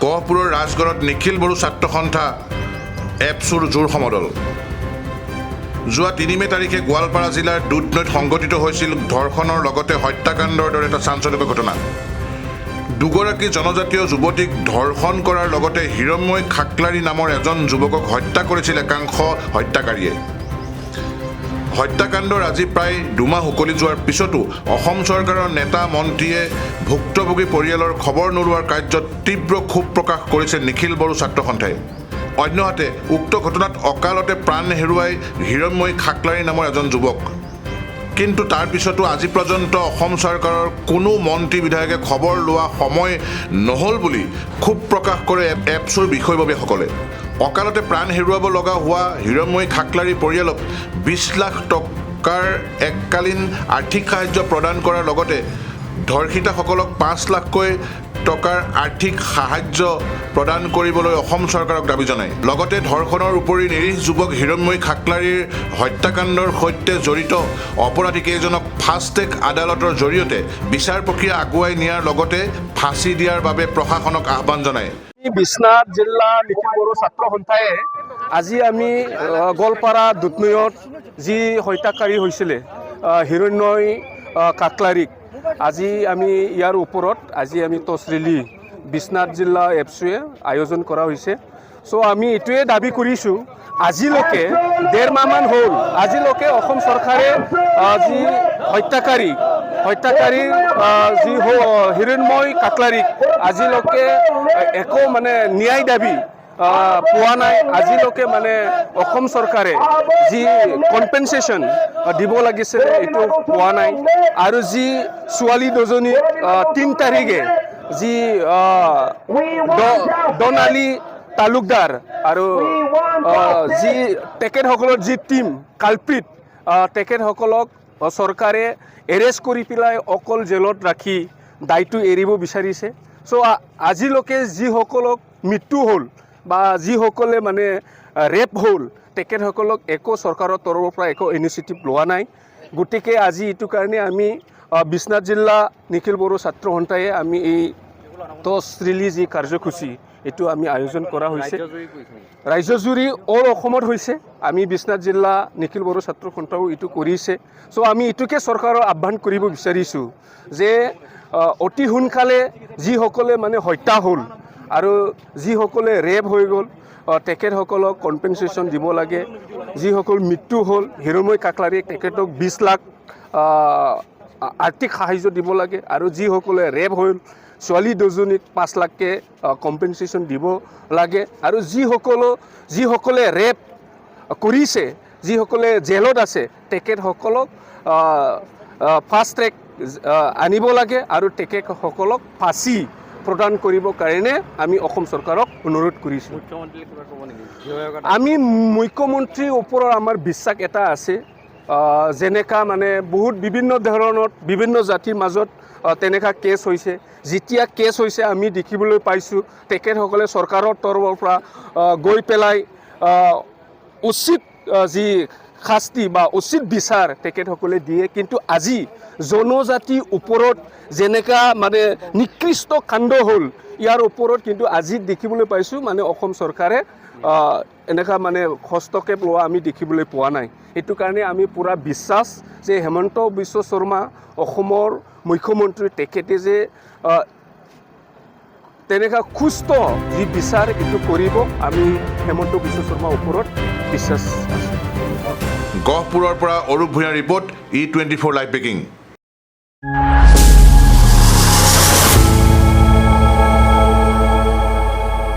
গহপুৰৰ ৰাজগড়ত নিখিল বড়ো ছাত্ৰ সন্থা এপছুৰ জোৰ সমদল। যোৱা ৩ মে তাৰিখে গোৱালপাৰা জিলাৰ দুধনৈত সংঘটিত হৈছিল ধৰ্ষণৰ লগতে হত্যাকাণ্ডৰ দৰে এটা চাঞ্চল্যকৰ ঘটনা। দুগৰাকী জনজাতীয় যুৱতীক ধৰ্ষণ কৰাৰ লগতে হিৰণ্ময় খাকলাৰী নামৰ এজন যুৱকক হত্যা কৰিছিল একাংশ হত্যাকাৰীয়ে। হত্যাকাণ্ডৰ আজি প্ৰায় ২ মাহ উকলি যোৱাৰ পিছতো অসম চৰকাৰৰ নেতা মন্ত্ৰীয়ে ভুক্তভোগী পৰিয়ালৰ খবৰ নোলোৱাৰ কাৰ্যত তীব্ৰ ক্ষোভ প্ৰকাশ কৰিছে নিখিল বড়ো ছাত্ৰ সন্থাই। অন্যহাতে উক্ত ঘটনাত অকালতে প্ৰাণ হেৰুৱাই হিৰণ্ময় খাকলাৰী নামৰ এজন যুৱক। কিন্তু তাৰ পিছতো আজি পৰ্যন্ত অসম চৰকাৰৰ কোনো মন্ত্ৰী বিধায়কে খবৰ লোৱা সময় নহ'ল বুলি ক্ষোভ প্ৰকাশ কৰে এপছুৰ বিষয়ববীয়াসকলে। অকালতে প্ৰাণ হেৰুৱাব লগা হোৱা হিৰণ্ময় খাকলাৰী পৰিয়ালক ২০ লাখ টকাৰ এককালীন আৰ্থিক সাহায্য প্ৰদান কৰাৰ লগতে ধৰ্ষিতাসকলক ৫ লাখকৈ টকাৰ আৰ্থিক সাহায্য প্ৰদান কৰিবলৈ অসম চৰকাৰক দাবী জনায়। লগতে ধৰ্ষণৰ উপৰি নিৰীহ যুৱক হিৰণ্ময় খাকলাৰীৰ হত্যাকাণ্ডৰ সৈতে জড়িত অপৰাধী কেইজনক ফাষ্ট ট্ৰেক আদালতৰ জৰিয়তে বিচাৰ প্ৰক্ৰিয়া আগুৱাই নিয়াৰ লগতে ফাঁচি দিয়াৰ বাবে প্ৰশাসনক আহ্বান জনায়। বিশ্বনাথ জিলা নিখিল বড়ো ছাত্ৰ সন্থাই আজি আমি গোৱালপাৰা দুধনৈত যি হত্যাকাৰী হৈছিলে হিৰণ্ময় খাকলাৰীক আজি আমি ইয়াৰ ওপৰত আজি আমি টছ ৰেলী বিশ্বনাথ জিলা এপছুৱে আয়োজন কৰা হৈছে। চ' আমি এইটোৱে দাবী কৰিছোঁ, আজিলৈকে ১.৫ মাহমান হ'ল, আজিলৈকে অসম চৰকাৰে যি হত্যাকাৰীৰ যি হিৰণ্ময় খাকলাৰীক আজিলৈকে একো ন্যায় দাবী পোৱা নাই। আজিলৈকে অসম চৰকাৰে যি কম্পেনচেশ্যন দিব লাগিছিলে এইটো পোৱা নাই। আৰু যি ছোৱালী দুজনী ৩ তাৰিখে যি দনালী তালুকদাৰ আৰু যি তেখেতসকলৰ যি টীম কালপ্ৰিট তেখেতসকলক চৰকাৰে এৰেষ্ট কৰি পেলাই অকল জেলত ৰাখি দায়টো এৰিব বিচাৰিছে। চ' আজিলৈকে যিসকলক মৃত্যু হ'ল বা যিসকলে ৰেপ হ'ল তেখেতসকলক একো চৰকাৰৰ তৰফৰ পৰা একো ইনিচিয়েটিভ লোৱা নাই। গতিকে আজি এইটো কাৰণে আমি বিশ্বনাথ জিলা নিখিল বড়ো ছাত্ৰ সন্থাই আমি এই টছ ৰেলী যি কাৰ্যসূচী এইটো আমি আয়োজন কৰা হৈছে। ৰাজ্যজুৰি অল অসমত হৈছে। আমি বিশ্বনাথ জিলা নিখিল বড়ো ছাত্ৰ সন্থাও এইটো কৰিছে। চ' আমি এইটোকে চৰকাৰৰ আহ্বান কৰিব বিচাৰিছোঁ যে অতি সোনকালে যিসকলে হত্যা হ'ল আৰু যিসকলে ৰেপ হৈ গ'ল তেখেতসকলক কম্পেনচেশ্যন দিব লাগে। যিসকল মৃত্যু হ'ল হিৰণ্ময় খাকলাৰীক তেখেতক ২০ লাখ আৰ্থিক সাহায্য দিব লাগে। আৰু যিসকলে ৰেপ হ'ল ছোৱালী দুজনীক ৫ লাখকৈ কম্পেনচেশ্যন দিব লাগে। আৰু যিসকলে ৰেপ কৰিছে, যিসকলে জেলত আছে তেখেতসকলক ফাষ্ট ট্ৰেক আনিব লাগে আৰু তেখেতসকলক ফাঁচি প্ৰদান কৰিবৰ কাৰণে আমি অসম চৰকাৰক অনুৰোধ কৰিছোঁ। আমি মুখ্যমন্ত্ৰীৰ ওপৰত আমাৰ বিশ্বাস এটা আছে। যেনেকা বহুত বিভিন্ন ধৰণৰ বিভিন্ন জাতিৰ মাজত তেনেকুৱা কেছ হৈছে। যেতিয়া কেছ হৈছে আমি দেখিবলৈ পাইছোঁ তেখেতসকলে চৰকাৰৰ তৰফৰ পৰা গৈ পেলাই উচিত যি শাস্তি বা উচিত বিচাৰ তেখেতসকলে দিয়ে। কিন্তু আজি জনজাতিৰ ওপৰত যেনেকা নিকৃষ্ট কাণ্ড হ'ল ইয়াৰ ওপৰত কিন্তু আজি দেখিবলৈ পাইছোঁ অসম চৰকাৰে এনেকুৱা হস্তক্ষেপ লোৱা আমি দেখিবলৈ পোৱা নাই। সেইটো কাৰণে আমি পূৰা বিশ্বাস যে হেমন্ত বিশ্ব শৰ্মা অসমৰ মুখ্যমন্ত্ৰী তেখেতে যে তেনেকুৱা সুস্থ যি বিচাৰ এইটো কৰিব আমি হেমন্ত বিশ্ব শৰ্মাৰ ওপৰত বিশ্বাস আছে। গহপুৰৰ পৰা অৰূপ ভূঞাৰ ৰিপৰ্ট E24 লাইভ ব্ৰেকিং।